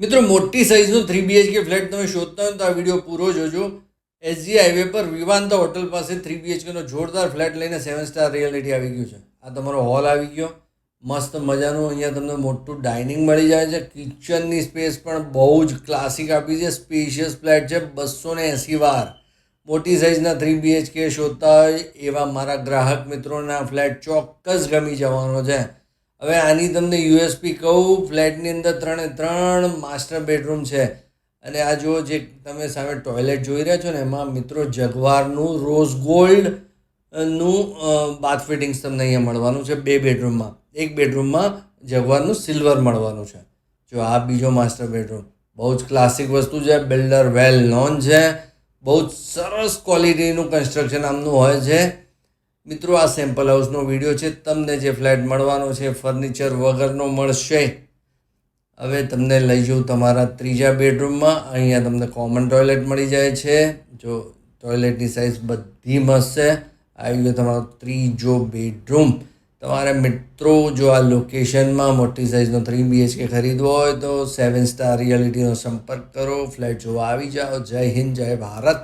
મિત્રો મોટી સાઇઝનું 3 BHK flat તમે શોધતા હોય તો આ વિડીયો પૂરો જોજો. SG હાઈવે પર વિવાંતા હોટલ પાસે 3 BHKનો જોરદાર ફ્લેટ લઈને 7 સ્ટાર રિયાલિટી આવી ગયું છે. આ તમારો હોલ આવી ગયો, મસ્ત મજાનું. અહીંયા તમને મોટું ડાઇનિંગ મળી જાય છે. કિચનની સ્પેસ પણ બહુ જ ક્લાસિક આપી છે. સ્પેશિયસ ફ્લેટ છે. 280 વાર. મોટી સાઇઝના 3 BHK શોધતા હોય એવા મારા ગ્રાહક મિત્રોને આ ફ્લેટ ચોક્કસ ગમી જવાનો છે. હવે આની તમને યુએસપી કહું, ફ્લેટની અંદર 3 માસ્ટર બેડરૂમ છે. અને આ જો જે તમે સામે ટોયલેટ જોઈ રહ્યા છો ને, એમાં મિત્રો જગવારનું રોઝ ગોલ્ડનું બાથ ફિટિંગ્સ તમને અહીંયા મળવાનું છે. 2 બેડરૂમમાં. એક બેડરૂમમાં જગવારનું સિલ્વર મળવાનું છે. જો આ બીજો માસ્ટર બેડરૂમ, બહુ જ ક્લાસિક વસ્તુ છે. બિલ્ડર વેલ નોન છે. બહુ જ સરસ ક્વોલિટીનું કન્સ્ટ્રક્શન આમનું હોય છે. મિત્રો આ સેમ્પલ હાઉસનો વિડીયો છે. તમને જે ફ્લેટ મળવાનો છે ફર્નિચર વગરનો મળશે. હવે તમને લઈ જાઉં તમારા 3જા બેડરૂમમાં. અહીંયા તમને કોમન ટોયલેટ મળી જાય છે. જો ટોયલેટની સાઇઝ બધી મસ્ત છે. આવી ગયો તમારો 3જો બેડરૂમ. તમારે મિત્રો જો આ લોકેશનમાં મોટી સાઇઝનો 3 BHK ખરીદવો હોય તો 7 સ્ટાર રિયાલિટીનો સંપર્ક કરો. ફ્લેટ જોવા આવી જાઓ. જય હિન્દ, જય ભારત.